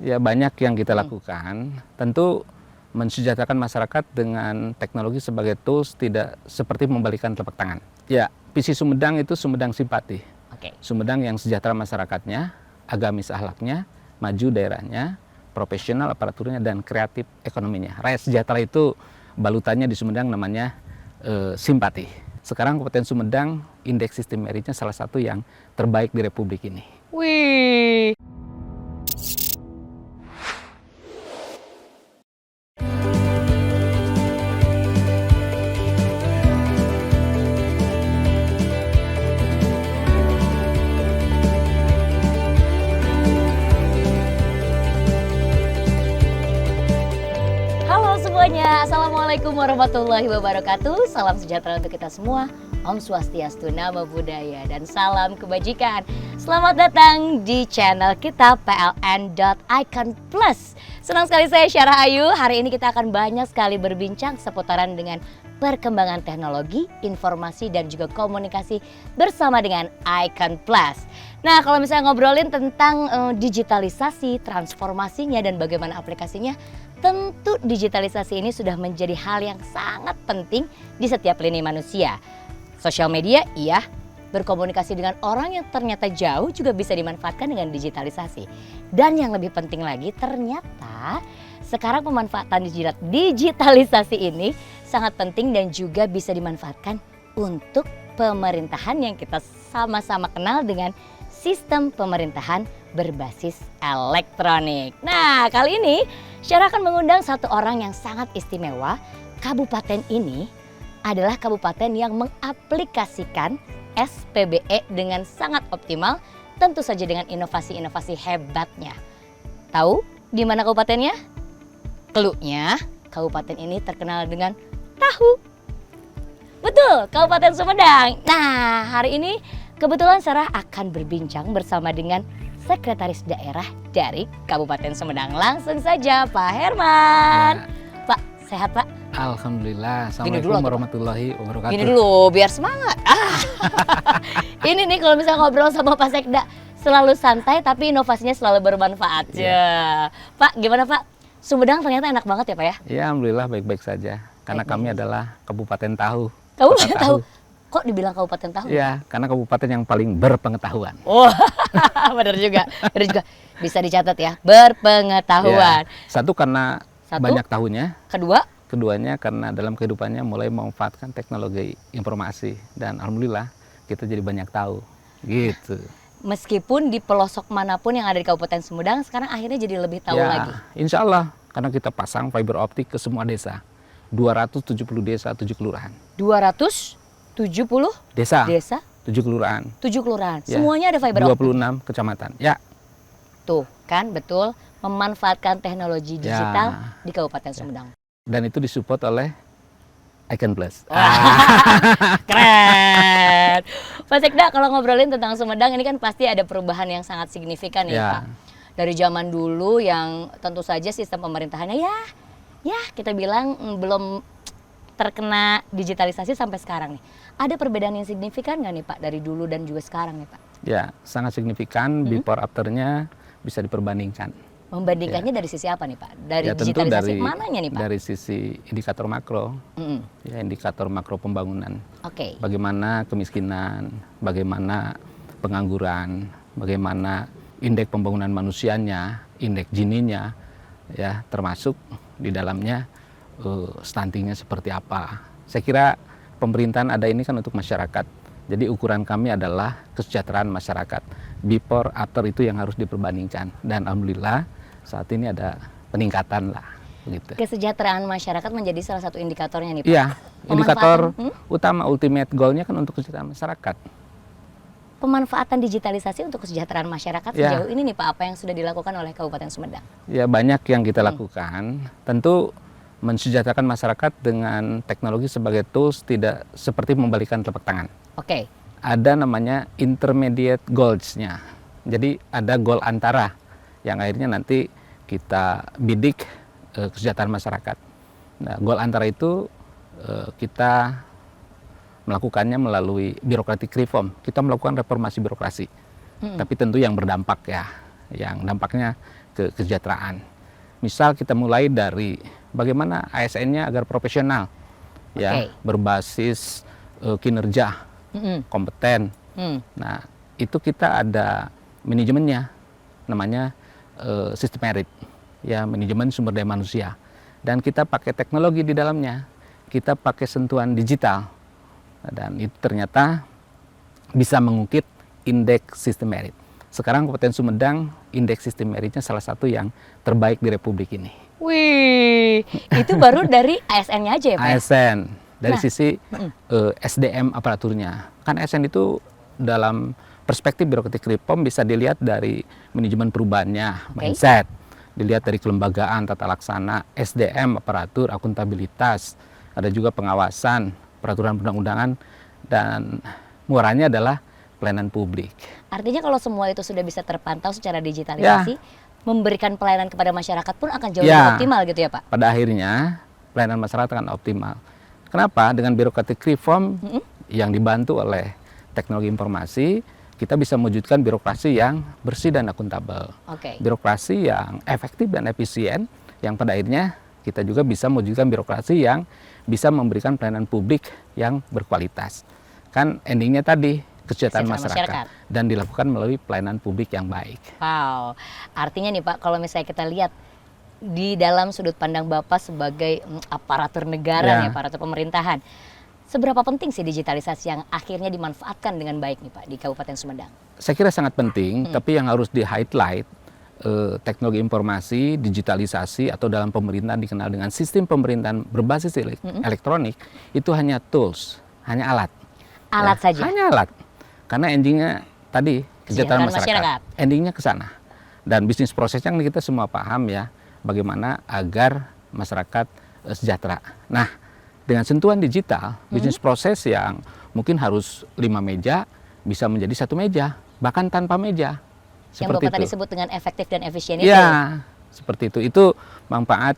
Ya banyak yang kita lakukan. Tentu mensejahterakan masyarakat dengan teknologi sebagai tools tidak seperti membalikan telapak tangan. Ya, visi Sumedang itu Sumedang simpati. Sumedang yang sejahtera masyarakatnya, agamis ahlaknya, maju daerahnya, profesional aparaturnya, dan kreatif ekonominya. Rakyat sejahtera itu balutannya di Sumedang namanya simpati. Sekarang Kabupaten Sumedang indeks sistem meritnya salah satu yang terbaik di Republik ini. Wih. Halo semuanya, Assalamualaikum warahmatullahi wabarakatuh. Salam sejahtera untuk kita semua. Om Swastiastu, Namo Buddhaya, dan salam kebajikan. Selamat datang di channel kita PLN.Icon Plus. Senang sekali saya Syarah Ayu. Hari ini kita akan banyak sekali berbincang seputaran dengan perkembangan teknologi, informasi, dan juga komunikasi bersama dengan Icon Plus. Nah, kalau misalnya ngobrolin tentang digitalisasi, transformasinya, dan bagaimana aplikasinya, tentu digitalisasi ini sudah menjadi hal yang sangat penting di setiap lini manusia. Sosial media, iya. Berkomunikasi dengan orang yang ternyata jauh juga bisa dimanfaatkan dengan digitalisasi. Dan yang lebih penting lagi, ternyata sekarang pemanfaatan digitalisasi ini sangat penting dan juga bisa dimanfaatkan untuk pemerintahan yang kita sama-sama kenal dengan sistem pemerintahan berbasis elektronik. Nah, kali ini Syarah akan mengundang satu orang yang sangat istimewa. Kabupaten ini adalah kabupaten yang mengaplikasikan SPBE dengan sangat optimal, tentu saja dengan inovasi-inovasi hebatnya. Tahu di mana kabupatennya? Cluenya, kabupaten ini terkenal dengan tahu. Betul, Kabupaten Sumedang. Nah, hari ini kebetulan Syarah akan berbincang bersama dengan Sekretaris Daerah dari Kabupaten Sumedang. Langsung saja Pak Herman. Ya. Pak, sehat Pak? Alhamdulillah. Assalamualaikum warahmatullahi wabarakatuh. Gini dulu, biar semangat. Ini nih kalau misalnya ngobrol sama Pak Sekda, selalu santai tapi inovasinya selalu bermanfaat. Ya. Pak, gimana Pak? Sumedang ternyata enak banget ya Pak ya? Ya, alhamdulillah baik-baik saja. Karena kami adalah Kabupaten Tahu. Kabupaten Tahu? Kok dibilang Kabupaten Tahu? Ya, karena kabupaten yang paling berpengetahuan. Oh, benar juga. Benar juga. Bisa dicatat ya, berpengetahuan. Ya, satu karena banyak tahunya. Keduanya karena dalam kehidupannya mulai memanfaatkan teknologi informasi. Dan alhamdulillah kita jadi banyak tahu. Gitu. Meskipun di pelosok manapun yang ada di Kabupaten Sumedang, sekarang akhirnya jadi lebih tahu lagi. Insya Allah, karena kita pasang fiber optik ke semua desa. 270 desa, 7 kelurahan. 270 desa? 7 kelurahan. 7 kelurahan, Ya, semuanya ada fiber optik? 26 kecamatan, ya. Tuh kan, betul. Memanfaatkan teknologi digital di Kabupaten Sumedang. Dan itu disupport oleh Icon Plus. Keren. Pak Sekda, kalau ngobrolin tentang Sumedang ini kan pasti ada perubahan yang sangat signifikan ya Pak. Dari zaman dulu yang tentu saja sistem pemerintahannya ya kita bilang belum terkena digitalisasi sampai sekarang nih. Ada perbedaan yang signifikan nggak nih Pak dari dulu dan juga sekarang nih Pak? Ya, sangat signifikan. Before afternya bisa diperbandingkan. Membandingkannya dari sisi apa nih Pak? Dari digitalisasi mananya nih Pak? Dari sisi indikator makro, ya indikator makro pembangunan. Bagaimana kemiskinan, bagaimana pengangguran, bagaimana indeks pembangunan manusianya, indeks Gininya, ya termasuk di dalamnya stuntingnya seperti apa. Saya kira pemerintahan ada ini kan untuk masyarakat. Jadi ukuran kami adalah kesejahteraan masyarakat. Before after itu yang harus diperbandingkan. Dan alhamdulillah saat ini ada peningkatan lah. Begitu. Kesejahteraan masyarakat menjadi salah satu indikatornya nih Pak? Iya, indikator utama ultimate goalnya kan untuk kesejahteraan masyarakat. Pemanfaatan digitalisasi untuk kesejahteraan masyarakat sejauh ini nih Pak, apa yang sudah dilakukan oleh Kabupaten Sumedang? Ya banyak yang kita lakukan. Tentu mensejahterakan masyarakat dengan teknologi sebagai tools tidak seperti membalikan telapak tangan. Ada namanya intermediate goals-nya. Jadi ada goal antara yang akhirnya nanti kita bidik kesejahteraan masyarakat. Nah, goal antara itu kita melakukannya melalui bureaucratic reform. Kita melakukan reformasi birokrasi. Tapi tentu yang berdampak ya. Yang dampaknya kesejahteraan. Misal kita mulai dari bagaimana ASN-nya agar profesional, ya, berbasis kinerja, kompeten. Nah, itu kita ada manajemennya, namanya sistem merit, ya, manajemen sumber daya manusia. Dan kita pakai teknologi di dalamnya, kita pakai sentuhan digital, dan itu ternyata bisa mengungkit indeks sistem merit. Sekarang Kabupaten Sumedang indeks sistem meritnya salah satu yang terbaik di Republik ini. Wih, itu baru dari ASN-nya aja ya Pak? ASN, dari sisi SDM aparaturnya. Kan ASN itu dalam perspektif birokratik reform bisa dilihat dari manajemen perubahannya, mindset, dilihat dari kelembagaan, tata laksana, SDM, aparatur, akuntabilitas, ada juga pengawasan, peraturan perundang-undangan, dan muaranya adalah pelayanan publik. Artinya kalau semua itu sudah bisa terpantau secara digitalisasi, memberikan pelayanan kepada masyarakat pun akan jauh lebih optimal gitu ya Pak? Pada akhirnya pelayanan masyarakat akan optimal. Kenapa? Dengan birokratik reform yang dibantu oleh teknologi informasi, kita bisa mewujudkan birokrasi yang bersih dan akuntabel. Birokrasi yang efektif dan efisien, yang pada akhirnya kita juga bisa mewujudkan birokrasi yang bisa memberikan pelayanan publik yang berkualitas. Kan endingnya tadi, kesejahteraan masyarakat dan dilakukan melalui pelayanan publik yang baik. Wow, artinya nih Pak, kalau misalnya kita lihat di dalam sudut pandang Bapak sebagai aparatur negara, aparatur pemerintahan, seberapa penting sih digitalisasi yang akhirnya dimanfaatkan dengan baik nih Pak di Kabupaten Sumedang? Saya kira sangat penting, tapi yang harus di-highlight, teknologi informasi, digitalisasi, atau dalam pemerintahan dikenal dengan sistem pemerintahan berbasis elektronik, itu hanya tools, hanya alat. Alat saja? Hanya alat. Karena endingnya tadi, kesejahteraan masyarakat. Endingnya ke sana. Dan bisnis prosesnya kita semua paham ya, bagaimana agar masyarakat sejahtera. Nah, dengan sentuhan digital, bisnis proses yang mungkin harus 5 meja, bisa menjadi 1 meja, bahkan tanpa meja. Yang Bapak tadi sebut dengan efektif dan efisien itu? Ya, seperti itu. Itu manfaat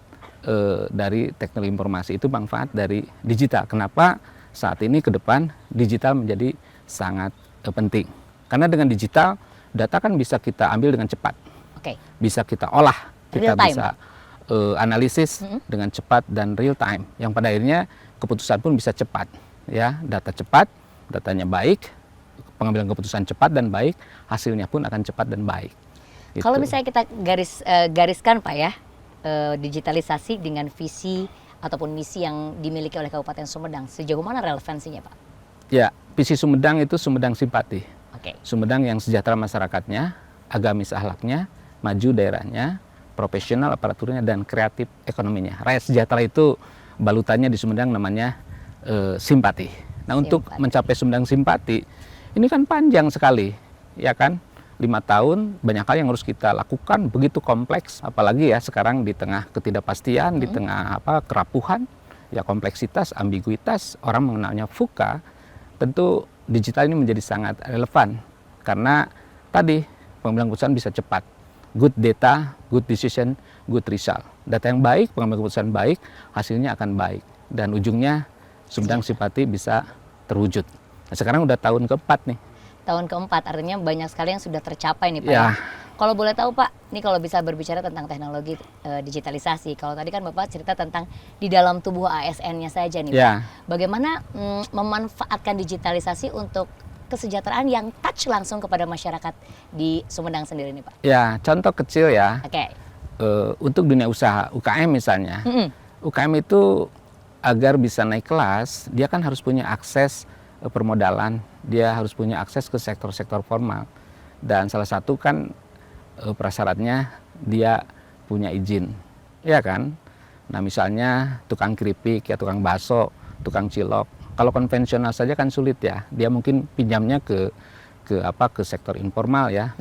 dari teknologi informasi, itu manfaat dari digital. Kenapa saat ini ke depan digital menjadi sangat penting? Karena dengan digital, data kan bisa kita ambil dengan cepat. Bisa kita olah, kita bisa analisis dengan cepat dan real time. Yang pada akhirnya keputusan pun bisa cepat. Ya, data cepat, datanya baik, pengambilan keputusan cepat dan baik, hasilnya pun akan cepat dan baik. Kalau misalnya kita gariskan Pak ya, digitalisasi dengan visi ataupun misi yang dimiliki oleh Kabupaten Sumedang, sejauh mana relevansinya Pak? Ya, visi Sumedang itu Sumedang simpati. Sumedang yang sejahtera masyarakatnya, agamis akhlaknya, maju daerahnya, profesional aparaturnya, dan kreatif ekonominya. Rakyat sejahtera itu balutannya di Sumedang namanya simpati. Nah, untuk mencapai Sumedang simpati, ini kan panjang sekali, ya kan? 5 tahun, banyak hal yang harus kita lakukan, begitu kompleks, apalagi ya sekarang di tengah ketidakpastian, di tengah kerapuhan, ya kompleksitas, ambiguitas, orang mengenalnya VUCA, tentu digital ini menjadi sangat relevan, karena tadi pengambilan keputusan bisa cepat, good data, good decision, good result. Data yang baik, pengambilan keputusan baik, hasilnya akan baik, dan ujungnya Sumedang simpati bisa terwujud. Nah, sekarang udah tahun keempat nih. Tahun keempat, artinya banyak sekali yang sudah tercapai nih Pak. Ya. Kalau boleh tahu Pak, ini kalau bisa berbicara tentang teknologi digitalisasi, kalau tadi kan Bapak cerita tentang di dalam tubuh ASN-nya saja nih Pak. Bagaimana memanfaatkan digitalisasi untuk kesejahteraan yang touch langsung kepada masyarakat di Sumedang sendiri nih Pak? Ya, contoh kecil ya. Untuk dunia usaha, UKM misalnya. UKM itu agar bisa naik kelas, dia kan harus punya akses permodalan, dia harus punya akses ke sektor-sektor formal, dan salah satu kan prasyaratnya dia punya izin, ya kan? Nah, misalnya tukang keripik, ya tukang bakso, tukang cilok, kalau konvensional saja kan sulit ya, dia mungkin pinjamnya ke sektor informal ya,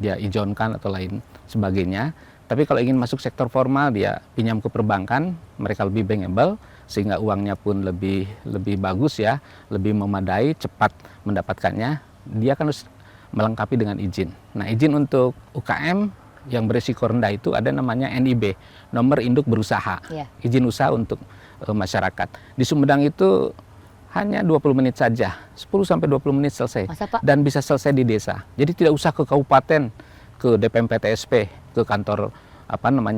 dia ijonkan atau lain sebagainya. Tapi kalau ingin masuk sektor formal, dia pinjam ke perbankan, mereka lebih bankable, sehingga uangnya pun lebih bagus ya, lebih memadai, cepat mendapatkannya. Dia kan harus melengkapi dengan izin. Nah, izin untuk UKM yang berisiko rendah itu ada namanya NIB, nomor induk berusaha, izin usaha untuk masyarakat. Di Sumedang itu hanya 20 menit saja, 10-20 menit selesai. Dan bisa selesai di desa. Jadi tidak usah ke kabupaten, ke DPMPTSP, ke kantor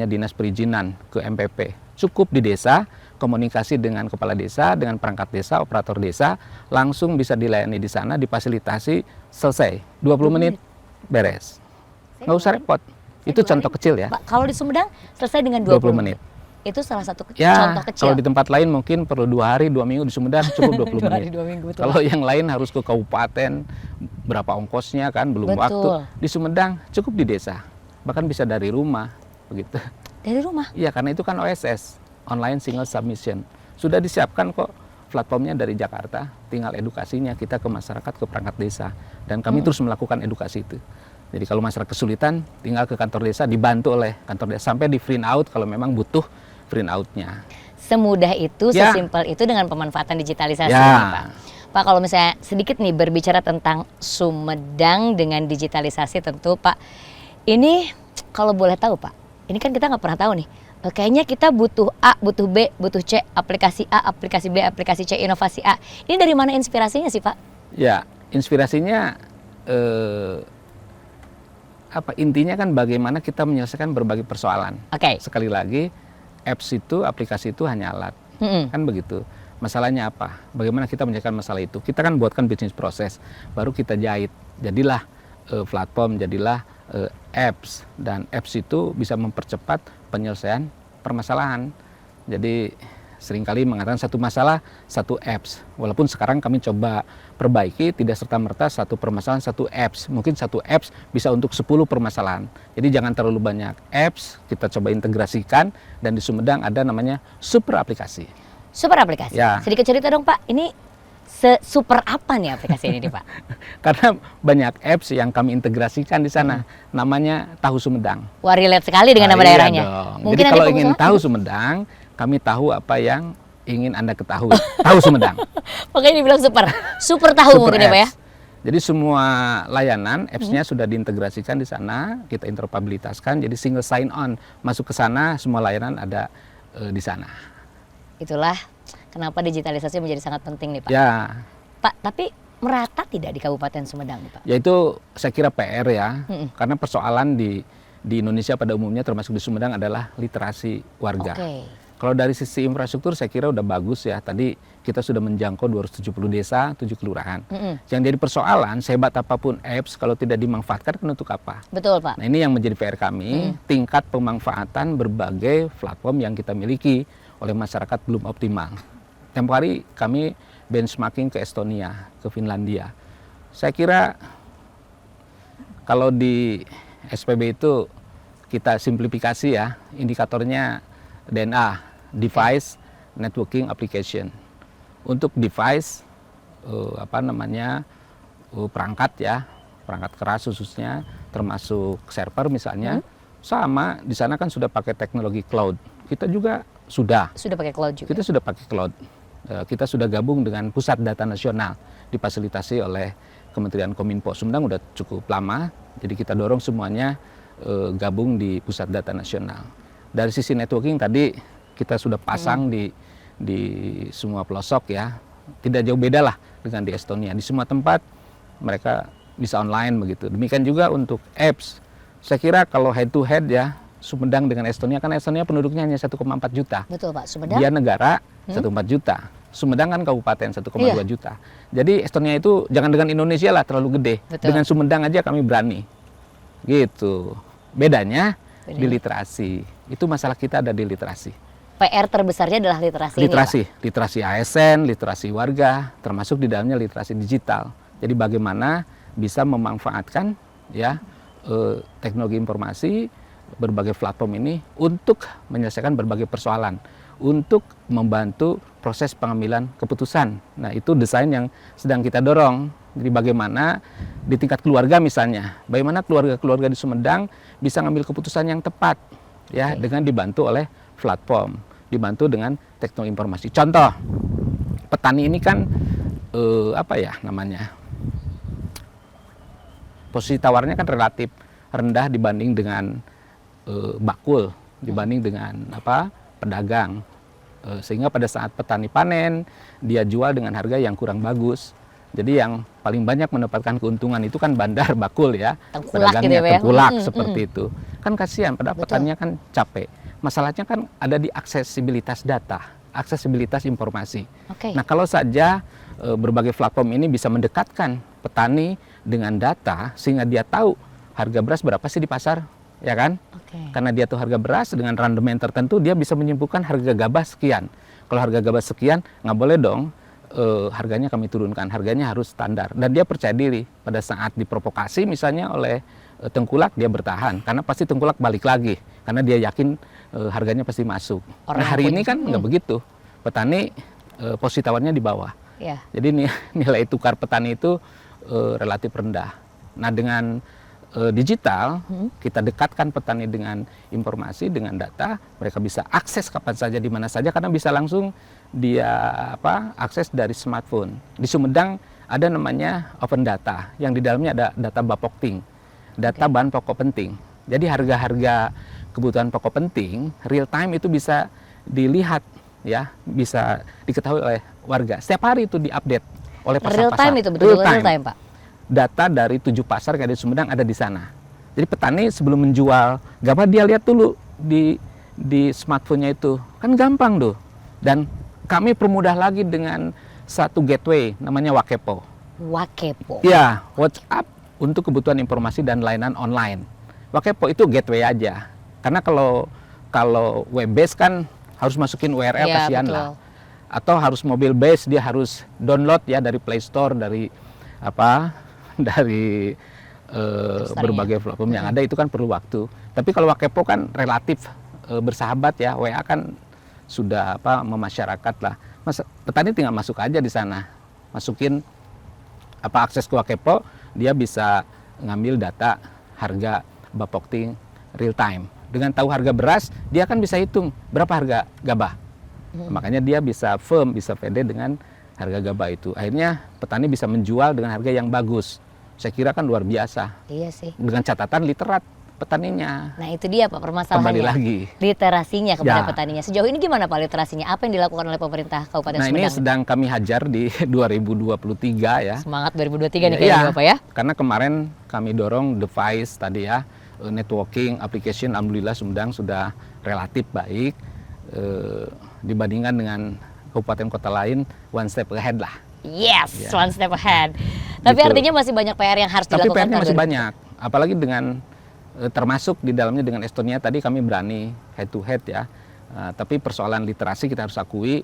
dinas perizinan, ke MPP. Cukup di desa, komunikasi dengan kepala desa, dengan perangkat desa, operator desa, langsung bisa dilayani di sana, difasilitasi, selesai. 20 menit beres. Nggak usah repot. Itu contoh kecil ya. Pak, kalau di Sumedang selesai dengan 20 menit. Itu salah satu contoh kecil. Kalau di tempat lain mungkin perlu 2 hari, 2 minggu, di Sumedang cukup 20 2 hari, menit. 2 minggu, betul. Kalau yang lain harus ke kabupaten, berapa ongkosnya kan, belum waktu. Di Sumedang cukup di desa, bahkan bisa dari rumah, begitu. Dari rumah? Iya, karena itu kan OSS, Online Single Submission. Sudah disiapkan kok platformnya dari Jakarta, tinggal edukasinya kita ke masyarakat, ke perangkat desa. Dan kami terus melakukan edukasi itu. Jadi kalau masyarakat kesulitan, tinggal ke kantor desa, dibantu oleh kantor desa, sampai di print out kalau memang butuh print out-nya. Semudah itu, sesimpel itu dengan pemanfaatan digitalisasi ini, Pak. Pak, kalau misalnya sedikit nih berbicara tentang Sumedang dengan digitalisasi tentu, Pak, ini kalau boleh tahu, Pak, ini kan kita nggak pernah tahu nih. Kayaknya kita butuh A, butuh B, butuh C, aplikasi A, aplikasi B, aplikasi C, inovasi A. Ini dari mana inspirasinya sih, Pak? Ya, inspirasinya intinya kan bagaimana kita menyelesaikan berbagai persoalan. Sekali lagi, apps itu, aplikasi itu hanya alat. Kan begitu. Masalahnya apa? Bagaimana kita menyelesaikan masalah itu? Kita kan buatkan bisnis proses, baru kita jahit. Jadilah platform, jadilah apps. Dan apps itu bisa mempercepat penyelesaian permasalahan. Jadi seringkali mengatakan satu masalah, satu apps. Walaupun sekarang kami coba perbaiki, tidak serta-merta satu permasalahan, satu apps. Mungkin satu apps bisa untuk 10 permasalahan. Jadi jangan terlalu banyak apps, kita coba integrasikan. Dan di Sumedang ada namanya super aplikasi. Super aplikasi? Ya. Sedikit cerita dong, Pak. Ini super apa nih aplikasi ini, Pak? Karena banyak apps yang kami integrasikan di sana. Namanya Tahu Sumedang. Wah, relate sekali dengan nama daerahnya. Mungkin jadi kalau ingin tahu Sumedang, kami tahu apa yang ingin Anda ketahui. Tahu Sumedang. Makanya dibilang super. Super tahu super mungkin apps. Ya, Pak ya? Jadi semua layanan, apps-nya sudah diintegrasikan di sana, kita interoperabilitaskan, jadi single sign on. Masuk ke sana, semua layanan ada di sana. Itulah kenapa digitalisasi menjadi sangat penting nih, Pak. Ya. Pak, tapi merata tidak di Kabupaten Sumedang nih, Pak? Ya itu saya kira PR ya, karena persoalan di Indonesia pada umumnya termasuk di Sumedang adalah literasi warga. Kalau dari sisi infrastruktur saya kira udah bagus ya. Tadi kita sudah menjangkau 270 desa, 7 kelurahan. Yang jadi persoalan, sehebat apapun apps kalau tidak dimanfaatkan kan untuk apa? Betul, Pak. Nah, ini yang menjadi PR kami, tingkat pemanfaatan berbagai platform yang kita miliki oleh masyarakat belum optimal. Tempo hari kami benchmarking ke Estonia, ke Finlandia. Saya kira kalau di SPB itu kita simplifikasi ya, indikatornya DNA, Device Networking Application. Untuk device, perangkat ya, perangkat keras khususnya, termasuk server misalnya, sama di sana kan sudah pakai teknologi cloud. Kita juga sudah pakai cloud juga. Kita sudah pakai cloud. Kita sudah gabung dengan Pusat Data Nasional, difasilitasi oleh Kementerian Kominfo. Sumedang udah cukup lama, jadi kita dorong semuanya gabung di Pusat Data Nasional. Dari sisi networking tadi kita sudah pasang di semua pelosok ya, tidak jauh beda lah dengan di Estonia. Di semua tempat mereka bisa online begitu. Demikian juga untuk apps. Saya kira kalau head to head ya, Sumedang dengan Estonia, kan Estonia penduduknya hanya 1,4 juta. Betul, Pak. Sumedang? Dia negara 1,4 juta. Sumedang kan kabupaten 1,2 juta. Jadi Estonia itu jangan dengan Indonesia lah terlalu gede. Betul. Dengan Sumedang aja kami berani. Gitu. Bedanya di literasi. Itu masalah kita ada di literasi. PR terbesarnya adalah literasi. Literasi, ini, literasi ASN, literasi warga, termasuk di dalamnya literasi digital. Jadi bagaimana bisa memanfaatkan ya teknologi informasi, berbagai platform ini untuk menyelesaikan berbagai persoalan, untuk membantu proses pengambilan keputusan. Nah, itu desain yang sedang kita dorong. Jadi bagaimana di tingkat keluarga misalnya, bagaimana keluarga-keluarga di Sumedang bisa ngambil keputusan yang tepat ya dengan dibantu oleh platform, dibantu dengan teknologi informasi. Contoh, petani ini kan posisi tawarnya kan relatif rendah dibanding dengan bakul, dibanding dengan pedagang, sehingga pada saat petani panen dia jual dengan harga yang kurang bagus. Jadi yang paling banyak mendapatkan keuntungan itu kan bandar bakul ya, Tengkulak gitu pedagangnya, ya. tengkulak seperti itu. Kan kasihan, padahal petaninya kan capek. Masalahnya kan ada di aksesibilitas data, aksesibilitas informasi. Nah kalau saja berbagai platform ini bisa mendekatkan petani dengan data sehingga dia tahu harga beras berapa sih di pasar, ya kan? Karena dia tahu harga beras dengan randemen tertentu, dia bisa menyimpulkan harga gabah sekian. Kalau harga gabah sekian, nggak boleh dong harganya kami turunkan, harganya harus standar. Dan dia percaya diri pada saat diprovokasi misalnya oleh tengkulak, dia bertahan. Karena pasti tengkulak balik lagi, karena dia yakin harganya pasti masuk. Nah hari ini kan nggak begitu, petani posisi tawarnya di bawah. Jadi nilai tukar petani itu relatif rendah. Nah dengan digital, kita dekatkan petani dengan informasi, dengan data, mereka bisa akses kapan saja, di mana saja, karena bisa langsung dia akses dari smartphone. Di Sumedang ada namanya open data, yang di dalamnya ada data Bapokting, data bahan pokok penting. Jadi harga-harga kebutuhan pokok penting real time itu bisa dilihat, ya, bisa diketahui oleh warga. Setiap hari itu diupdate oleh pasar-pasar. Real time itu betul real time, Pak. Data dari 7 pasar yang ada di Sumedang ada di sana. Jadi petani sebelum menjual gabah, dia lihat dulu di smartphone-nya itu. Kan gampang tuh. Dan kami permudah lagi dengan satu gateway namanya Wakepo. Wakepo? Ya, WhatsApp untuk kebutuhan informasi dan layanan online. Wakepo itu gateway aja. Karena kalau web base kan harus masukin URL, kasihan lah. Atau harus mobile base, dia harus download ya dari Play Store, dari dari berbagai platform yang ada, itu kan perlu waktu. Tapi kalau Wakepo kan relatif bersahabat ya, WA kan sudah memasyarakat lah. Petani tinggal masuk aja di sana, masukin akses ke Wakepo, dia bisa ngambil data harga Bapokting real time. Dengan tahu harga beras, dia kan bisa hitung berapa harga gabah. Makanya dia bisa firm, bisa pede dengan harga gabah itu. Akhirnya petani bisa menjual dengan harga yang bagus. Saya kira kan luar biasa. Iya sih. Dengan catatan literat petaninya. Nah itu dia Pak permasalahannya. Kembali lagi. Literasinya kepada petaninya. Sejauh ini gimana Pak literasinya? Apa yang dilakukan oleh pemerintah Kabupaten Sumedang? Nah ini sedang kami hajar di 2023 ya. Semangat 2023 nih kayaknya Pak ya. Karena kemarin kami dorong device tadi ya, networking, application, alhamdulillah Sumedang sudah relatif baik dibandingkan dengan kabupaten kota lain, one step ahead lah. Yes, one step ahead. Tapi gitu. Artinya masih banyak PR yang harus dilakukan. Tapi PR-nya masih banyak, apalagi dengan termasuk di dalamnya dengan Estonia tadi kami berani head to head ya. Tapi persoalan literasi kita harus akui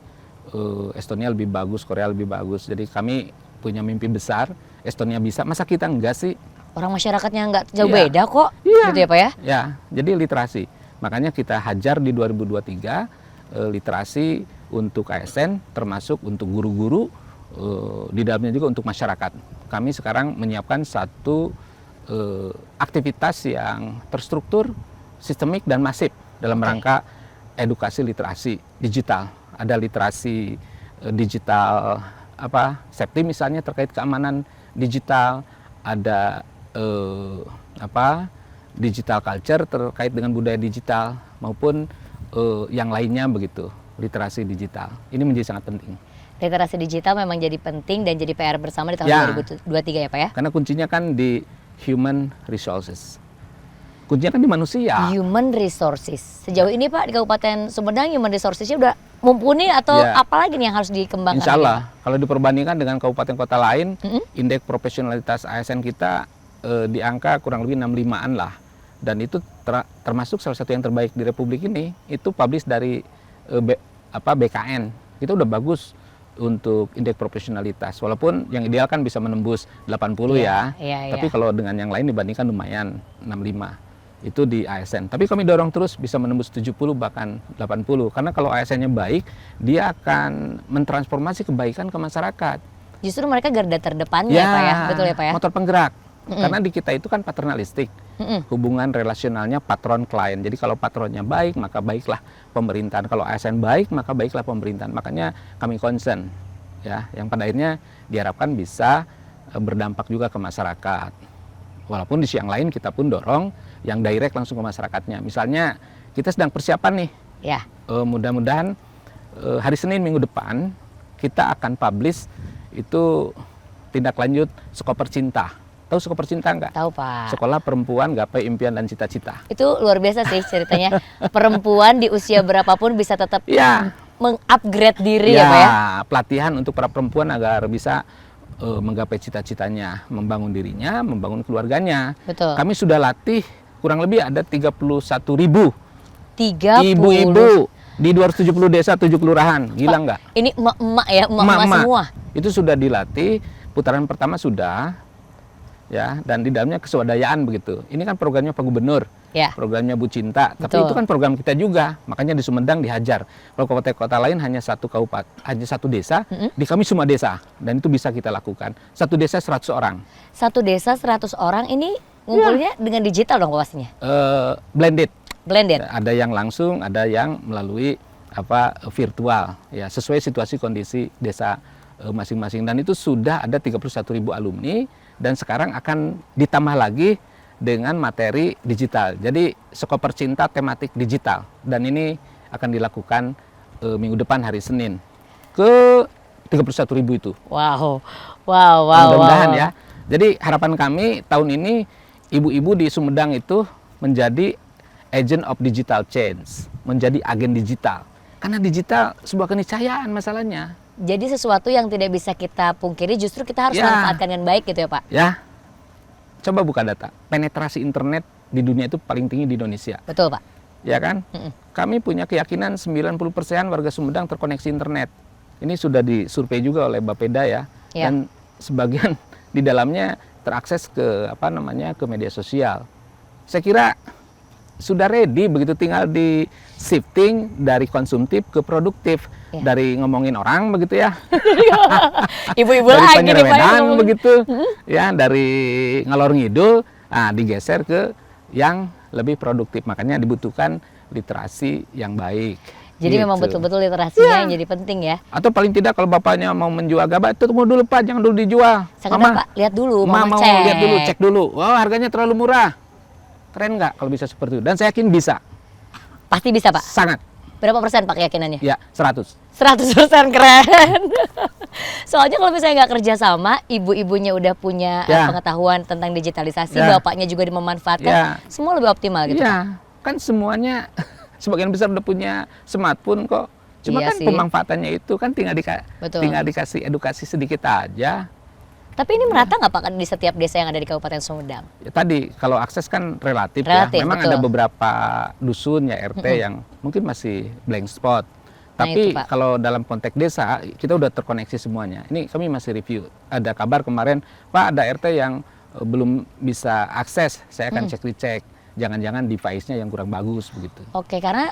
Estonia lebih bagus, Korea lebih bagus. Jadi kami punya mimpi besar, Estonia bisa, masa kita enggak sih? Orang masyarakatnya enggak jauh beda kok, gitu ya Pak ya? Ya, jadi literasi. Makanya kita hajar di 2023 literasi untuk ASN, termasuk untuk guru-guru, di dalamnya juga untuk masyarakat. Kami sekarang menyiapkan satu aktivitas yang terstruktur, sistemik dan masif dalam rangka edukasi literasi digital. Ada literasi digital safety misalnya terkait keamanan digital, ada digital culture terkait dengan budaya digital maupun yang lainnya begitu, literasi digital. Ini menjadi sangat penting. Literasi digital memang jadi penting dan jadi PR bersama di tahun 2023 ya Pak ya? Karena kuncinya kan di human resources. Kuncinya kan di manusia. Human resources. Sejauh ini Pak di Kabupaten Sumedang human resources-nya udah mumpuni atau apalagi nih yang harus dikembangkan? Insya Allah, kalau diperbandingkan dengan kabupaten kota lain, indeks profesionalitas ASN kita di angka kurang lebih 65-an lah. Dan itu termasuk salah satu yang terbaik di Republik ini, itu publish dari BKN. Itu udah bagus untuk indeks profesionalitas. Walaupun yang ideal kan bisa menembus 80 tapi kalau dengan yang lain dibandingkan lumayan 65. Itu di ASN. Tapi kami dorong terus bisa menembus 70 bahkan 80. Karena kalau ASN-nya baik, dia akan mentransformasi kebaikan ke masyarakat. Justru mereka garda terdepannya Pak ya, betul ya Pak ya? Motor penggerak. Karena di kita itu kan paternalistik. Hubungan relasionalnya patron-klien. Jadi kalau patronnya baik, maka baiklah pemerintahan. Kalau ASN baik, maka baiklah pemerintahan. Makanya kami concern ya, yang pada akhirnya diharapkan bisa berdampak juga ke masyarakat. Walaupun di sisi yang lain kita pun dorong yang direct langsung ke masyarakatnya. Misalnya kita sedang persiapan nih. Ya. Mudah-mudahan hari Senin minggu depan kita akan publish itu tindak lanjut Skoper Cinta. Tahu Skoper Cinta nggak? Tahu, Pak. Sekolah Perempuan Gapai Impian dan Cita-Cita. Itu luar biasa sih ceritanya. Perempuan di usia berapapun bisa tetap Ya. mengupgrade diri ya Pak ya? Pelatihan untuk para perempuan agar bisa menggapai cita-citanya, membangun dirinya, membangun keluarganya. Betul. Kami sudah latih kurang lebih ada 31.000 30. ibu-ibu di 270 desa 7 kelurahan. Gila nggak? Ini emak-emak ya, emak-emak semua. Itu sudah dilatih, putaran pertama sudah, ya, dan di dalamnya keswadayaan begitu. Ini kan programnya Pak Gubernur, Ya. programnya Bu Cinta, tapi Betul. itu kan program kita juga. Makanya di Sumedang dihajar. Kalau kota-kota lain hanya satu kabupaten, hanya satu desa, di kami semua desa, dan itu bisa kita lakukan. Satu desa 100 orang. Satu desa 100 orang ini ngumpulnya dengan digital dong pastinya. Blended. Blended. Ada yang langsung, ada yang melalui virtual, ya, sesuai situasi kondisi desa masing-masing. Dan itu sudah ada 31.000 alumni, dan sekarang akan ditambah lagi dengan materi digital. Jadi Skoper Cinta tematik digital, dan ini akan dilakukan minggu depan hari Senin ke 31.000 itu. Wow, wow, wow. Mudah-mudahan wow. ya. Jadi harapan kami tahun ini ibu-ibu di Sumedang itu menjadi agent of digital change, menjadi agen digital. Karena digital sebuah keniscayaan masalahnya. Jadi sesuatu yang tidak bisa kita pungkiri justru kita harus Ya. manfaatkan dengan baik gitu ya Pak? Ya, coba buka data. Penetrasi internet di dunia itu paling tinggi di Indonesia. Betul Pak? Ya kan? Kami punya keyakinan 90% warga Sumedang terkoneksi internet. Ini sudah disurvei juga oleh Bapeda ya. Ya. Dan sebagian di dalamnya terakses ke ke media sosial. Saya kira sudah ready, begitu tinggal di shifting dari konsumtif ke produktif. Ya. Dari ngomongin orang begitu ya. Ibu-ibu Dari lagi nih Pak. yang penyerewedan ngomong. begitu. Ya, dari ngalor ngidul, digeser ke yang lebih produktif. Makanya dibutuhkan literasi yang baik. Jadi Gitu. memang betul-betul literasinya yang jadi penting ya. Atau paling tidak kalau bapaknya mau menjual gabah, itu mau dulu Pak, jangan dulu dijual. Sekedar Pak, lihat dulu, Mama mau cek. lihat dulu, cek dulu. Wah, harganya terlalu murah. Keren nggak kalau bisa seperti itu? Dan saya yakin bisa. Pasti bisa Pak. Sangat. Berapa persen Pak keyakinannya? Ya, 100. 100% keren. Soalnya kalau misalnya nggak kerja sama, ibu-ibunya udah punya Ya. pengetahuan tentang digitalisasi, Ya. bapaknya juga memanfaatkan, Ya. semua lebih optimal gitu. Pak. Iya, kan semuanya sebagian besar udah punya smartphone kok. Cuma Iya kan sih. pemanfaatannya itu kan tinggal Betul. tinggal dikasih edukasi sedikit aja. Tapi ini merata nggak Pak di setiap desa yang ada di Kabupaten Sumedang? Ya, tadi kalau akses kan relatif, Relatif, ya. Memang betul. ada beberapa dusun ya RT yang mungkin masih blank spot. Nah, Tapi itu, Pak. kalau dalam konteks desa kita udah terkoneksi semuanya. Ini kami masih review. Ada kabar kemarin, Pak, ada RT yang belum bisa akses. Saya akan cek-cek. Jangan-jangan device-nya yang kurang bagus begitu. Oke, karena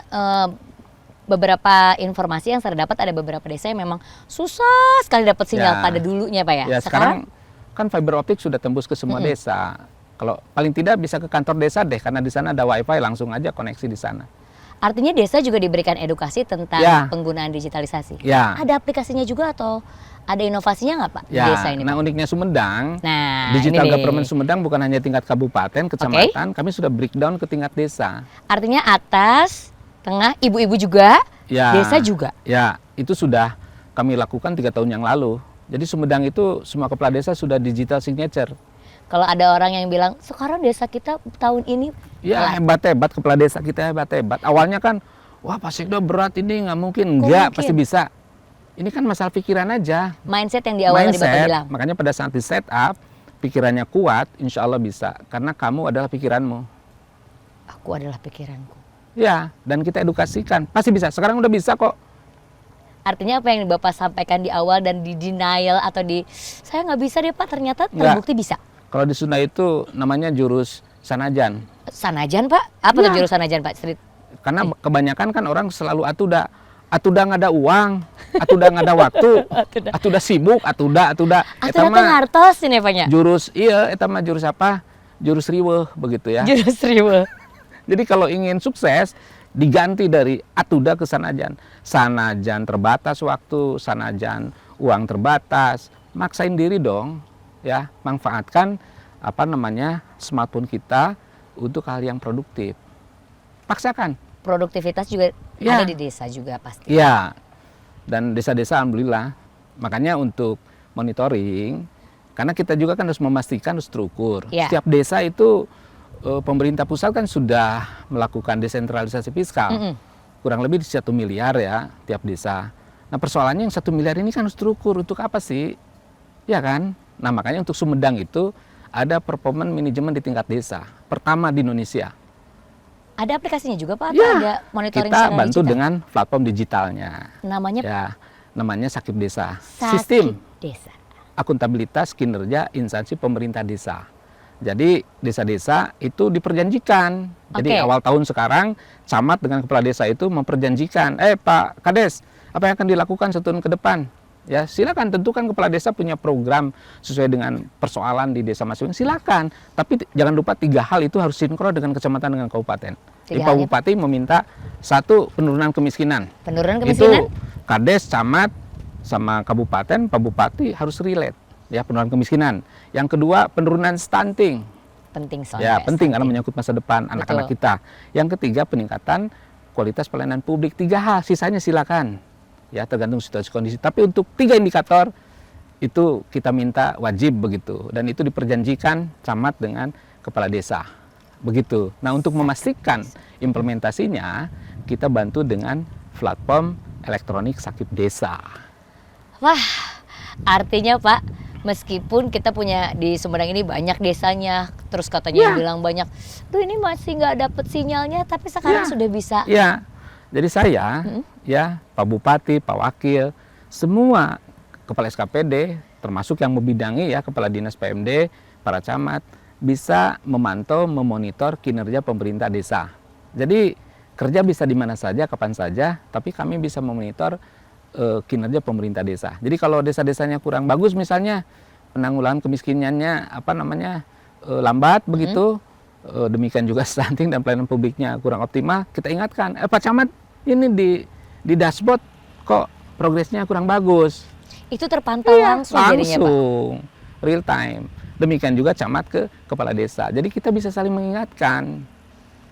beberapa informasi yang saya dapat ada beberapa desa yang memang susah sekali dapat sinyal Ya. pada dulunya Pak ya. Ya, sekarang kan fiber optik sudah tembus ke semua desa. Kalau paling tidak bisa ke kantor desa deh, karena di sana ada wifi, langsung aja koneksi di sana. artinya desa juga diberikan edukasi tentang Ya. penggunaan digitalisasi. Ya. Ada aplikasinya juga atau ada inovasinya nggak Pak di Ya, desa ini? nah Pak? uniknya Sumedang, Nah, Digital ini nih. Government Sumedang bukan hanya tingkat kabupaten, kecamatan, kami sudah breakdown ke tingkat desa. Artinya atas, tengah, ibu-ibu juga, Ya, desa juga. Ya, itu sudah kami lakukan 3 tahun yang lalu. Jadi Sumedang itu semua kepala desa sudah digital signature. Kalau ada orang yang bilang sekarang desa kita tahun ini Ya, hebat-hebat kepala desa kita, hebat-hebat. Awalnya kan, wah Pak Sekda berat ini, nggak mungkin. Enggak, mungkin? pasti bisa. Ini kan masalah pikiran aja. mindset yang di awal tadi Bapak bilang. Makanya pada saat di set up, pikirannya kuat, insya Allah bisa. Karena kamu adalah pikiranmu. Aku adalah pikiranku. Ya, dan kita edukasikan. Pasti bisa. Sekarang udah bisa kok. Artinya apa yang Bapak sampaikan di awal dan di denial atau di saya nggak bisa deh Pak, ternyata Nggak. terbukti bisa. Kalau di Sunda itu namanya jurus sanajan. Sanajan Pak? Apa tuh Ya. jurus sanajan Pak? Karena kebanyakan kan orang selalu atuda nggak ada uang, atuda nggak ada waktu, atuda sibuk, atuda. Atau Eta datang mah hartos ini Paknya. jurus, iya, eta mah jurus apa? Jurus riweuh begitu ya. Jurus riweuh. Jadi kalau ingin sukses, diganti dari atuda ke sanajan. Sanajan terbatas waktu, sanajan uang terbatas. Maksain diri dong, ya, manfaatkan smartphone kita untuk hal yang produktif. Paksakan. Produktivitas juga Ya. ada di desa juga pasti. Iya. Dan desa-desa alhamdulillah. Makanya untuk monitoring, Karena kita juga kan harus memastikan, harus terukur. Ya. Setiap desa itu pemerintah pusat kan sudah melakukan desentralisasi fiskal. Kurang lebih di 1 miliar ya tiap desa. Nah persoalannya yang 1 miliar ini kan harus terukur. Untuk apa sih? Ya kan? Nah makanya untuk Sumedang itu ada performance manajemen di tingkat desa. Pertama di Indonesia. Ada aplikasinya juga Pak? Atau Ya, ada monitoring kita secara bantu digital? dengan platform digitalnya. Namanya Ya, namanya Sakip Desa. Sakip Sistem Desa. akuntabilitas kinerja instansi pemerintah desa. Jadi desa-desa itu diperjanjikan. Jadi Oke. awal tahun sekarang camat dengan kepala desa itu memperjanjikan, Pak Kades, apa yang akan dilakukan 1 tahun ke depan? Ya silakan, tentukan kepala desa punya program sesuai dengan persoalan di desa masing-masing, silakan. Tapi jangan lupa 3 hal itu harus sinkron dengan kecamatan dengan kabupaten. Jadi Pak Bupati meminta 1 penurunan kemiskinan. Penurunan kemiskinan? Itu Kades, camat, sama kabupaten, Pak Bupati harus relate ya penurunan kemiskinan. Yang kedua penurunan stunting. Penting soalnya. Ya penting karena menyangkut masa depan anak-anak kita. Yang ketiga peningkatan kualitas pelayanan publik. 3 hal, sisanya silakan. Ya tergantung situasi kondisi. Tapi untuk 3 indikator itu kita minta wajib begitu. Dan itu diperjanjikan camat dengan kepala desa. Begitu. Nah untuk memastikan implementasinya kita bantu dengan platform elektronik Sakip Desa. Wah, artinya Pak, meskipun kita punya di Sumedang ini banyak desanya, terus katanya yang bilang banyak, tuh ini masih nggak dapet sinyalnya, tapi sekarang sudah bisa. Ya, jadi saya, ya Pak Bupati, Pak Wakil, semua kepala SKPD, termasuk yang membidangi ya kepala dinas PMD, para camat, bisa memantau, memonitor kinerja pemerintah desa. Jadi kerja bisa di mana saja, kapan saja, tapi kami bisa memonitor kinerja pemerintah desa. Jadi kalau desa-desanya kurang bagus misalnya penanggulangan kemiskinannya lambat begitu, demikian juga stunting dan pelayanan publiknya kurang optimal, kita ingatkan, Pak Camat ini di dashboard kok progresnya kurang bagus. Itu terpantau langsung jadinya Pak? Langsung, real time. Demikian juga camat ke kepala desa. Jadi kita bisa saling mengingatkan,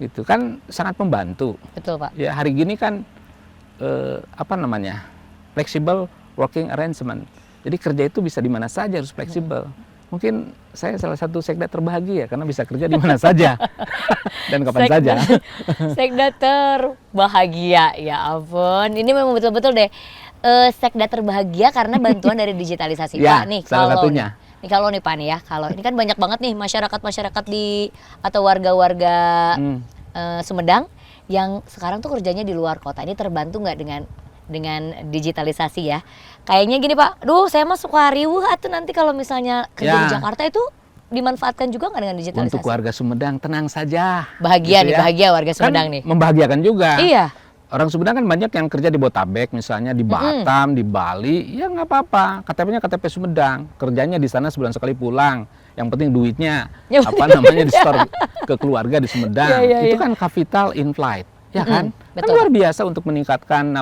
gitu kan sangat membantu. Betul Pak. Ya hari gini kan flexible working arrangement. Jadi kerja itu bisa di mana saja, harus fleksibel. Mungkin saya salah satu sekda terbahagia karena bisa kerja di mana saja dan kapan saja. Sekda terbahagia, ya ampun. Ini memang betul-betul deh sekda terbahagia karena bantuan dari digitalisasi Ya, Pak. Nih salah satunya. Kalau nih Pak nih ya, kalau ini kan banyak banget nih masyarakat di atau warga-warga Sumedang yang sekarang tuh kerjanya di luar kota. Ini terbantu nggak dengan digitalisasi ya? Kayaknya gini Pak, saya mah suka riuh atau nanti kalau misalnya kerja di Jakarta itu dimanfaatkan juga nggak dengan digitalisasi? Untuk warga Sumedang tenang saja. Bahagia gitu nih, ya. bahagia warga Sumedang Kan nih. Membahagiakan juga. Iya. Orang Sumedang kan banyak yang kerja di Botabek misalnya, di Batam, di Bali, ya nggak apa-apa. KTP-nya KTP Sumedang, kerjanya di sana sebulan sekali pulang. Yang penting duitnya di-store ke keluarga di Sumedang. Itu kan capital in flight, ya kan? Kan luar biasa untuk meningkatkan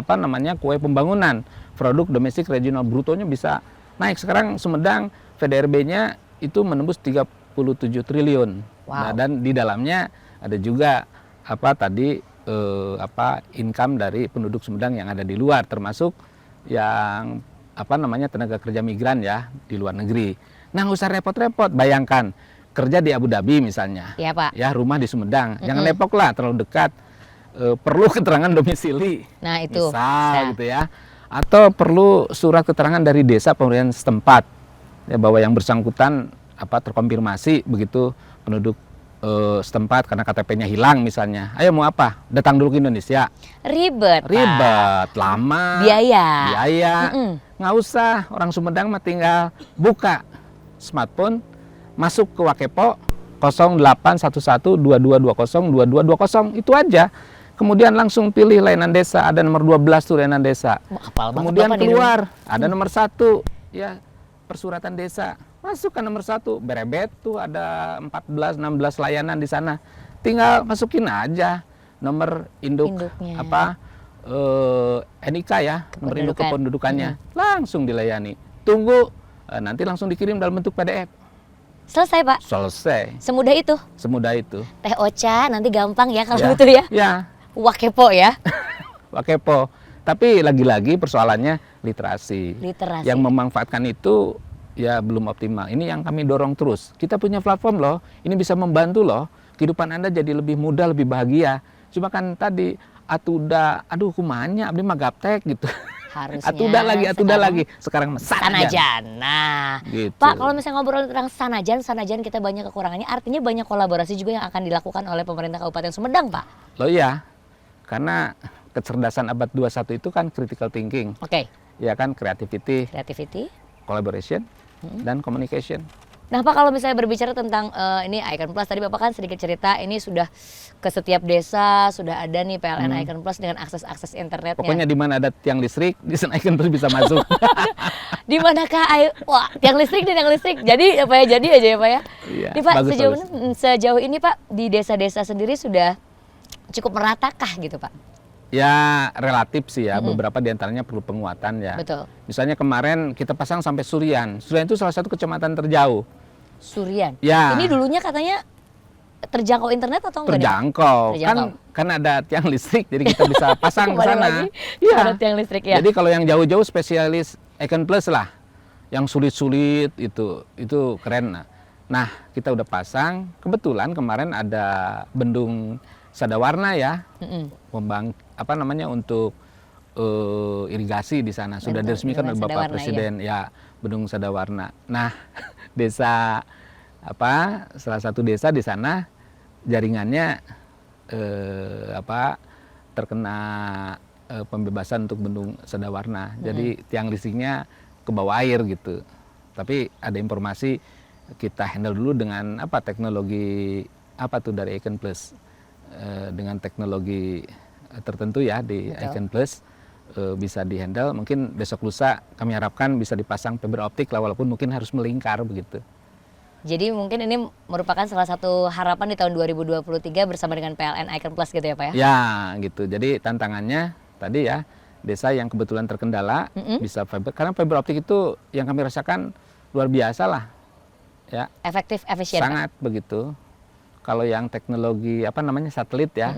kue pembangunan. Produk domestik regional brutonya bisa naik. Sekarang Sumedang VDRB-nya itu menembus 37 triliun. Wow. Nah, dan di dalamnya ada juga income dari penduduk Sumedang yang ada di luar, termasuk yang tenaga kerja migran ya di luar negeri. Nah, nggak usah repot-repot. Bayangkan kerja di Abu Dhabi misalnya, ya Pak, ya rumah di Sumedang, jangan lepok lah terlalu dekat. Perlu keterangan domisili, nah itu misal gitu ya, atau perlu surat keterangan dari desa pemerintahan setempat ya bahwa yang bersangkutan terkonfirmasi begitu penduduk setempat karena KTP-nya hilang misalnya. Ayo mau apa? Datang dulu ke Indonesia. Ribet, lama, biaya. Nggak usah. Orang Sumedang mah tinggal buka smartphone, masuk ke Wakepo 081122202220, itu aja. Kemudian langsung pilih layanan desa, ada nomor 12 tuh layanan desa. Kemudian keluar, ada nomor 1 ya persuratan desa. Masukkan nomor 1, berebet tuh ada 14-16 layanan di sana. Tinggal masukin aja nomor induknya. NIK ya, nomor induk kependudukannya. Langsung dilayani. Tunggu, nanti langsung dikirim dalam bentuk PDF. Selesai Pak? Selesai. Semudah itu? Semudah itu. Teh Ocha nanti gampang ya kalau itu ya? Ya. Wakepo ya? Wakepo. Tapi lagi-lagi persoalannya literasi. Yang memanfaatkan itu ya belum optimal. Ini yang kami dorong terus. Kita punya platform loh, ini bisa membantu loh kehidupan Anda jadi lebih mudah, lebih bahagia. Cuma kan tadi aduh kumanya abdi mah gaptek gitu. Harusnya atuda lagi. Sekarang Sanajan. Nah, gitu. Pak, kalau misalnya ngobrol tentang Sanajan kita banyak kekurangannya, artinya banyak kolaborasi juga yang akan dilakukan oleh pemerintah Kabupaten Sumedang, Pak. Loh ya, karena kecerdasan abad 21 itu kan critical thinking. Oke. Ya kan, creativity, collaboration, dan communication. Nah, Pak, kalau misalnya berbicara tentang ini Icon Plus, tadi Bapak kan sedikit cerita ini sudah ke setiap desa, sudah ada nih PLN Icon Plus dengan akses internetnya. Pokoknya di mana ada tiang listrik, di sana Icon Plus bisa masuk. Di manakah tiang listrik dan tiang listrik. Jadi apa ya, jadi aja ya Pak ya. Iya, Nih Pak, bagus. sejauh ini Pak di desa-desa sendiri sudah cukup meratakah gitu Pak? Ya relatif sih ya, beberapa diantaranya perlu penguatan ya. Betul. Misalnya kemarin kita pasang sampai Surian. Surian itu salah satu kecamatan terjauh. Surian? Ya. Ini dulunya katanya terjangkau internet atau enggak? Terjangkau. Kan ada tiang listrik, jadi kita bisa pasang ke sana. Iya. Ada tiang listrik ya. Jadi kalau yang jauh-jauh spesialis Icon Plus lah. Yang sulit-sulit itu keren. Nah, kita udah pasang. Kebetulan kemarin ada bendung Sadawarna ya. Untuk irigasi di sana sudah diresmikan oleh Bapak Presiden ya, Bendung Sadawarna. Nah, salah satu desa di sana jaringannya terkena pembebasan untuk Bendung Sadawarna. Jadi tiang listriknya ke bawah air gitu. Tapi ada informasi kita handle dulu dengan teknologi dari Icon Plus. Dengan teknologi tertentu ya di Icon Plus bisa dihandle. Mungkin besok lusa kami harapkan bisa dipasang fiber optik lah, walaupun mungkin harus melingkar begitu. Jadi mungkin ini merupakan salah satu harapan di tahun 2023 bersama dengan PLN Icon Plus gitu ya Pak ya? Ya gitu. Jadi tantangannya tadi ya, desa yang kebetulan terkendala bisa fiber, karena fiber optik itu yang kami rasakan luar biasa lah ya. Efektif, efisien sangat Pak. Begitu. Kalau yang teknologi satelit ya,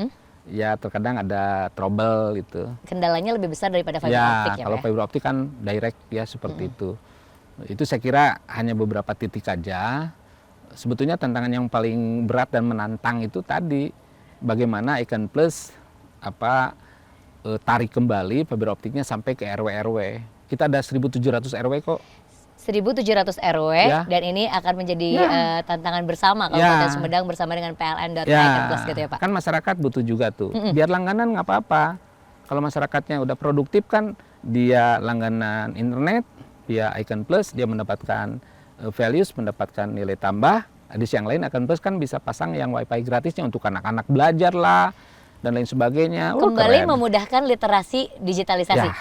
ya terkadang ada trouble gitu. Kendalanya lebih besar daripada fiber optik ya. Kalau fiber optik kan direct ya seperti itu. Itu saya kira hanya beberapa titik aja. Sebetulnya tantangan yang paling berat dan menantang itu tadi bagaimana Icon Plus tarik kembali fiber optiknya sampai ke RW-RW. Kita ada 1.700 RW kok. 1.700 RW ya. Dan ini akan menjadi tantangan bersama Kabupaten Sumedang bersama dengan PLN dan Icon Plus gitu ya Pak. Kan masyarakat butuh juga tuh. Biar langganan nggak apa-apa. Kalau masyarakatnya udah produktif kan dia langganan internet, dia Icon Plus, dia mendapatkan values, mendapatkan nilai tambah. Di yang lain Icon Plus kan bisa pasang yang wifi gratisnya untuk anak-anak belajar lah dan lain sebagainya. Kembali keren. Memudahkan literasi digitalisasi. Ya,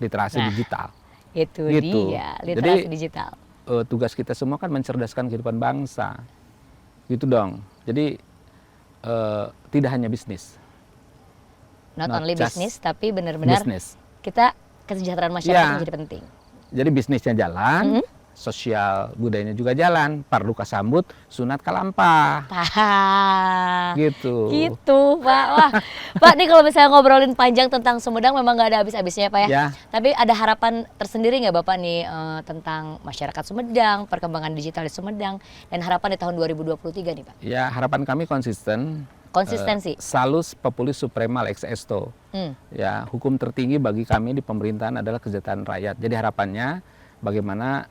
literasi digital. Itu dia, literasi digital. Tugas kita semua kan mencerdaskan kehidupan bangsa. Gitu dong. Jadi tidak hanya bisnis. Not only bisnis, tapi benar-benar kita kesejahteraan masyarakat menjadi penting. Jadi bisnisnya jalan, sosial budayanya juga jalan, pardu kasambut, sunat kalampah. Gitu. Gitu, Pak. Wah, Pak, nih kalau misalnya ngobrolin panjang tentang Sumedang memang nggak ada habis-habisnya Pak ya. Tapi ada harapan tersendiri nggak Bapak nih tentang masyarakat Sumedang, perkembangan digital di Sumedang, dan harapan di tahun 2023 nih Pak? Ya, harapan kami konsisten. Konsistensi. Salus populis suprema lex esto. Ya, hukum tertinggi bagi kami di pemerintahan adalah kesejahteraan rakyat. Jadi harapannya bagaimana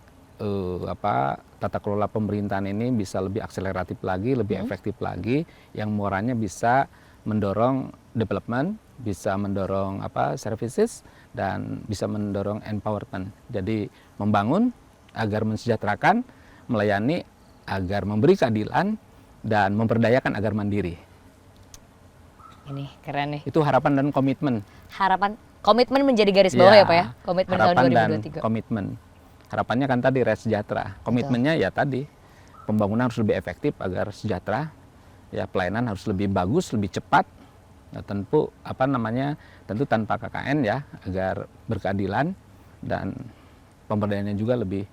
tata kelola pemerintahan ini bisa lebih akseleratif lagi, lebih efektif lagi, yang muaranya bisa mendorong development, bisa mendorong services, dan bisa mendorong empowerment. Jadi membangun agar mensejahterakan, melayani agar memberi keadilan, dan memperdayakan agar mandiri. Ini keren nih. Itu harapan dan komitmen. Komitmen menjadi garis bawah ya Pak ya? Komitmen tahun 2023. Dan komitmen. Harapannya kan tadi rakyat sejahtera. Komitmennya ya tadi pembangunan harus lebih efektif agar sejahtera. Ya pelayanan harus lebih bagus, lebih cepat. Ya, tentu tanpa KKN ya agar berkeadilan, dan pemberdayaannya juga lebih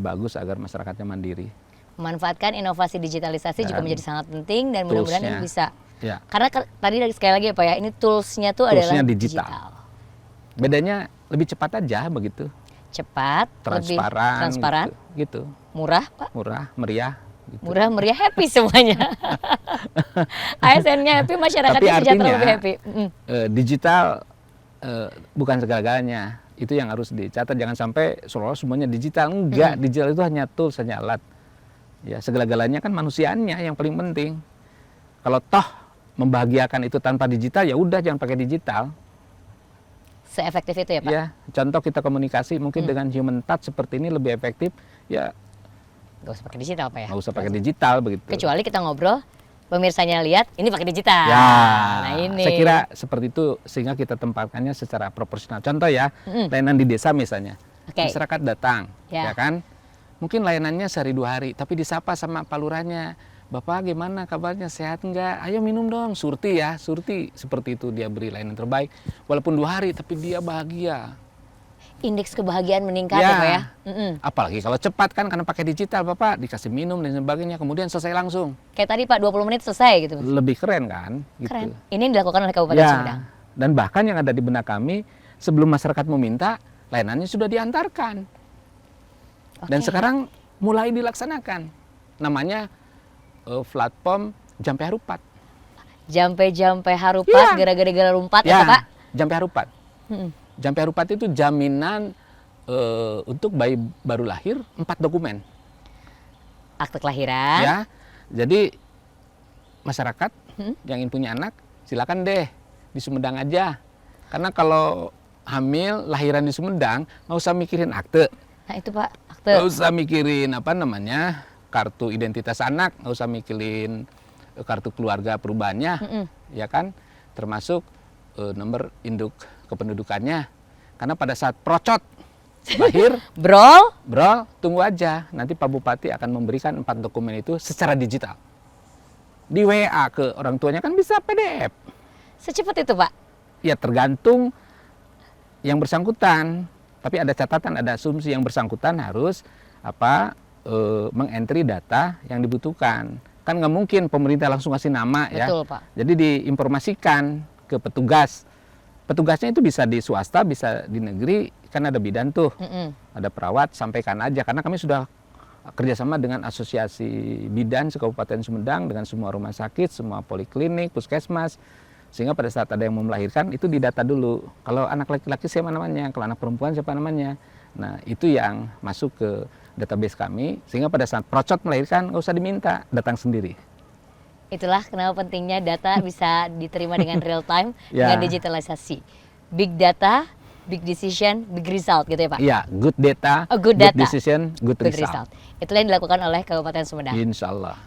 bagus agar masyarakatnya mandiri. Memanfaatkan inovasi digitalisasi juga menjadi sangat penting, dan mudah-mudahan ini bisa. Ya. Karena tadi sekali lagi ya Pak ya, ini toolsnya tuh adalah digital. Bedanya lebih cepat aja begitu. cepat, lebih transparan, gitu. Murah, Pak. Murah, meriah. Gitu. Murah, meriah, happy semuanya. ASN-nya happy, masyarakatnya sejahtera, lebih happy. Digital bukan segala-galanya. Itu yang harus dicatat. Jangan sampai seolah-olah semuanya digital. Enggak, digital itu hanya tools, hanya alat. Ya, segala-galanya kan manusianya yang paling penting. Kalau toh membahagiakan itu tanpa digital, ya udah jangan pakai digital. Seefektif itu ya, Pak? Ya, contoh kita komunikasi mungkin dengan human touch seperti ini lebih efektif. Ya, nggak usah pakai digital, Pak ya? Nggak usah pakai digital begitu. Kecuali kita ngobrol, pemirsanya lihat, ini pakai digital. Ya, nah ini. Saya kira seperti itu sehingga kita tempatkannya secara proporsional. Contoh ya, layanan di desa misalnya. Masyarakat datang, ya kan? Mungkin layanannya sehari 2 hari, tapi disapa sama Pak Lurahnya. Bapak gimana kabarnya, sehat nggak? Ayo minum dong, surti ya, surti. Seperti itu dia beri layanan terbaik. Walaupun 2 hari, tapi dia bahagia. Indeks kebahagiaan meningkat ya, Pak ya? Apalagi kalau cepat kan, karena pakai digital Bapak, dikasih minum dan sebagainya, kemudian selesai langsung. Kayak tadi Pak, 20 menit selesai gitu. Lebih keren kan? Keren. Gitu. Ini yang dilakukan oleh Kabupaten Sumedang. Dan bahkan yang ada di benak kami, sebelum masyarakat meminta, layanannya sudah diantarkan. Dan sekarang mulai dilaksanakan. Namanya platform Jampe Harupat. Jampe Harupat, gara-gara rumpat ya, Pak? Jampe Harupat. Jampe Harupat itu jaminan untuk bayi baru lahir 4 dokumen. Akte kelahiran. Ya, jadi masyarakat yang ingin punya anak, silakan deh di Sumedang aja. Karena kalau hamil lahiran di Sumedang, nggak usah mikirin akte. Nah itu Pak, akte. Nggak usah mikirin kartu identitas anak, nggak usah mikirin kartu keluarga perubahannya, ya kan, termasuk nomor induk kependudukannya. Karena pada saat procot lahir, Brol, tunggu aja, nanti Pak Bupati akan memberikan 4 dokumen itu secara digital. Di WA ke orang tuanya kan bisa PDF. Secepat itu Pak? Ya tergantung yang bersangkutan, tapi ada catatan, ada asumsi yang bersangkutan harus mengentry data yang dibutuhkan. Kan nggak mungkin pemerintah langsung kasih nama. Betul, ya. Pak. Jadi diinformasikan ke petugas. Petugasnya itu bisa di swasta, bisa di negeri, kan ada bidan tuh. Ada perawat, sampaikan aja. Karena kami sudah kerjasama dengan asosiasi bidan se-Kabupaten Sumedang, dengan semua rumah sakit, semua poliklinik, puskesmas. Sehingga pada saat ada yang mau melahirkan, itu didata dulu. Kalau anak laki-laki siapa namanya, kalau anak perempuan siapa namanya. Nah itu yang masuk ke database kami, sehingga pada saat procot melahirkan nggak usah diminta, datang sendiri. Itulah kenapa pentingnya data bisa diterima dengan real time dengan digitalisasi. Big data, big decision, big result gitu ya Pak? Iya, good data, good decision, good result. Itulah yang dilakukan oleh Kabupaten Sumedang. Insya Allah.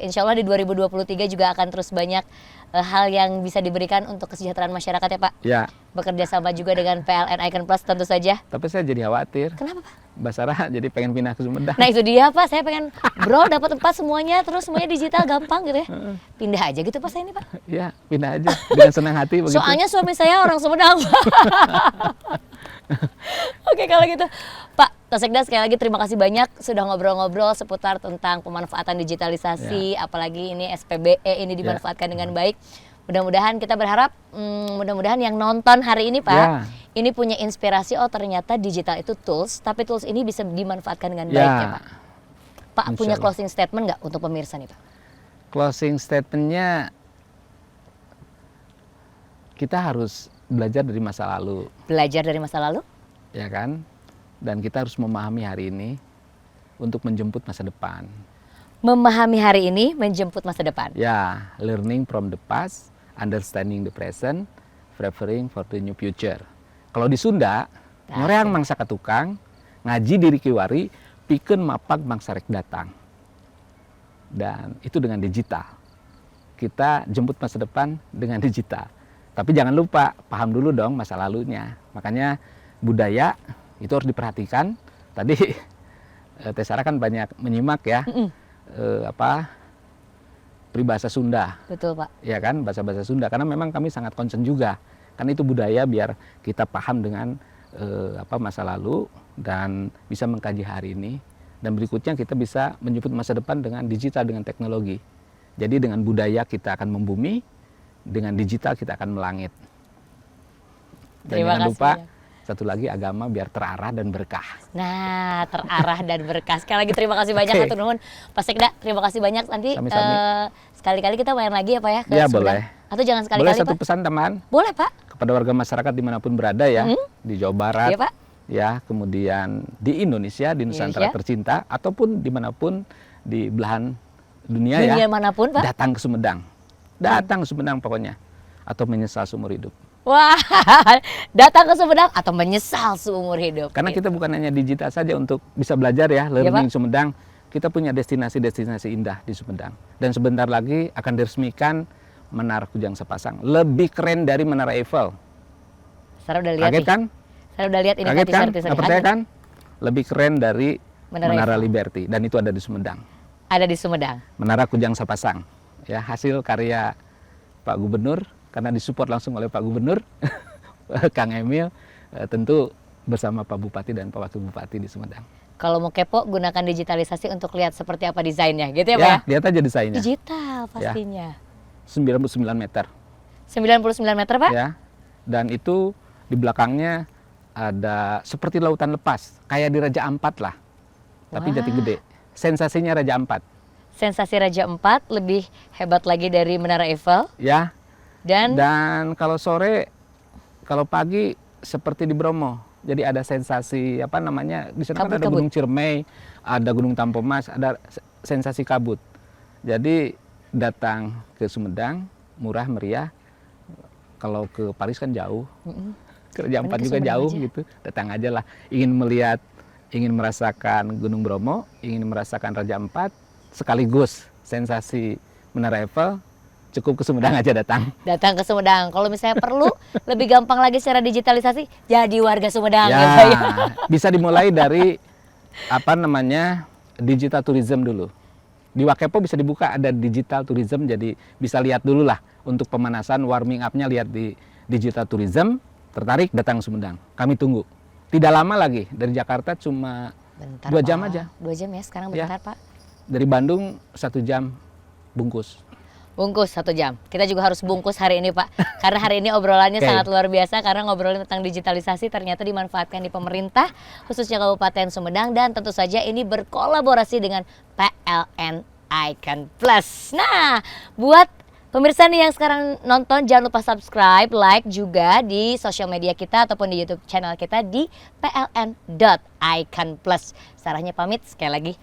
Insya Allah di 2023 juga akan terus banyak hal yang bisa diberikan untuk kesejahteraan masyarakat ya Pak? Ya. Bekerja sama juga dengan PLN Icon Plus tentu saja. Tapi saya jadi khawatir. Kenapa Pak? Mbak Sarah jadi pengen pindah ke Sumedang. Nah itu dia Pak, saya pengen dapat 4 semuanya, terus semuanya digital gampang gitu ya. Pindah aja gitu Pak saya ini Pak. Iya, pindah aja dengan senang hati begitu. Soalnya suami saya orang Sumedang Pak. Oke kalau gitu Pak Tosekda, sekali lagi terima kasih banyak sudah ngobrol-ngobrol seputar tentang pemanfaatan digitalisasi, apalagi ini SPBE ini dimanfaatkan dengan baik. Mudah-mudahan kita berharap, mudah-mudahan yang nonton hari ini Pak, ini punya inspirasi, oh ternyata digital itu tools, tapi tools ini bisa dimanfaatkan dengan baik ya Pak. Pak punya closing statement nggak untuk pemirsa nih Pak? Closing statementnya, kita harus belajar dari masa lalu. Belajar dari masa lalu? Ya kan? Dan kita harus memahami hari ini untuk menjemput masa depan. Memahami hari ini, menjemput masa depan. Ya, learning from the past, understanding the present, preparing for the new future. Kalau di Sunda, ngoreang mangsa katukang, ngaji diri kiwari, pikeun mapak mangsa rek datang. Dan itu dengan digital. Kita jemput masa depan dengan digital. Tapi jangan lupa, paham dulu dong masa lalunya. Makanya budaya itu harus diperhatikan. Tadi Teh Sarah kan banyak menyimak ya, peribahasa Sunda. Betul Pak. Ya kan, bahasa-bahasa Sunda. Karena memang kami sangat concern juga. Karena itu budaya biar kita paham dengan masa lalu dan bisa mengkaji hari ini. Dan berikutnya kita bisa menjemput masa depan dengan digital, dengan teknologi. Jadi dengan budaya kita akan membumi, dengan digital kita akan melangit. Dan jangan lupa, satu lagi agama biar terarah dan berkah. Nah, terarah dan berkah. Sekali lagi terima kasih banyak Hatur nuhun. Pak Sekda, terima kasih banyak. Nanti sekali-kali kita main lagi ya Pak ya ke Ya Sumedang. boleh. Atau jangan sekali-kali Boleh satu Pak? pesan teman? Boleh Pak. Kepada warga masyarakat dimanapun berada ya, di Jawa Barat, Iya Pak. ya, kemudian di Indonesia, di Nusantara tercinta, ataupun dimanapun di belahan dunia ya, manapun Pak. datang ke Sumedang. Datang ke Sumedang pokoknya. Atau menyesal seumur hidup. Wah, datang ke Sumedang atau menyesal seumur hidup. Karena kita bukan hanya digital saja untuk bisa belajar ya, learning Sumedang. Kita punya destinasi-destinasi indah di Sumedang. Dan sebentar lagi akan diresmikan Menara Kujang Sepasang. Lebih keren dari Menara Eiffel. Saya udah lihat. Kaget kan? Saya udah lihat ini Kaget kan? teaser-teaser. Nggak percaya kan? Lebih keren dari Menara Liberty. Dan itu ada di Sumedang. Ada di Sumedang. Menara Kujang Sepasang. Ya, hasil karya Pak Gubernur. Karena disupport langsung oleh Pak Gubernur. Kang Emil. Tentu bersama Pak Bupati dan Pak Wakil Bupati di Sumedang. Kalau mau kepo, gunakan digitalisasi untuk lihat seperti apa desainnya, gitu ya Pak ya? Lihat aja desainnya. Digital pastinya. 99 meter. 99 meter Pak? Ya, dan itu di belakangnya ada seperti lautan lepas, kayak di Raja Ampat lah, tapi jati gede. Sensasinya Raja Ampat. Sensasi Raja Ampat lebih hebat lagi dari Menara Eiffel. Ya, dan kalau sore, kalau pagi seperti di Bromo. Jadi ada sensasi apa namanya di sana kan ada Gunung Ciremai, ada Gunung Tampomas, ada sensasi kabut. Jadi datang ke Sumedang murah meriah. Kalau ke Paris kan jauh, ke Raja Ampat juga jauh aja. Gitu. Datang aja lah. Ingin melihat, ingin merasakan Gunung Bromo, ingin merasakan Raja Ampat, sekaligus sensasi Menara Eiffel. Cukup ke Sumedang aja datang. Datang ke Sumedang. Kalau misalnya perlu lebih gampang lagi secara digitalisasi, jadi warga Sumedang. Ya, bisa dimulai dari apa namanya digital tourism dulu. Di Wakepo bisa dibuka ada digital tourism, jadi bisa lihat dulu lah untuk pemanasan warming up-nya lihat di digital tourism. Tertarik datang ke Sumedang. Kami tunggu. Tidak lama lagi dari Jakarta cuma 2 jam aja. 2 jam ya sekarang bentar ya. Pak. Dari Bandung 1 jam bungkus. Bungkus 1 jam. Kita juga harus bungkus hari ini Pak. Karena hari ini obrolannya sangat luar biasa. Karena ngobrolin tentang digitalisasi ternyata dimanfaatkan di pemerintah. Khususnya Kabupaten Sumedang. Dan tentu saja ini berkolaborasi dengan PLN Icon Plus. Nah buat pemirsa nih yang sekarang nonton. Jangan lupa subscribe, like juga di sosial media kita. Ataupun di YouTube channel kita di pln.iconplus. Sarahnya pamit sekali lagi.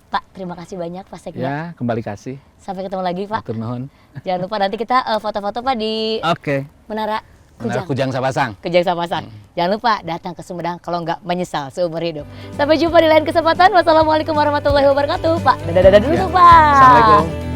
Pak, terima kasih banyak Pak Sekda. Ya, kembali kasih. Sampai ketemu lagi Pak. Hatur nuhun. Jangan lupa nanti kita foto-foto Pak di Menara Kujang Sepasang. Kujang Sepasang. Jangan lupa datang ke Sumedang kalau nggak menyesal seumur hidup. Sampai jumpa di lain kesempatan. Wassalamualaikum warahmatullahi wabarakatuh. Pak, dadah dulu Pak. Assalamualaikum.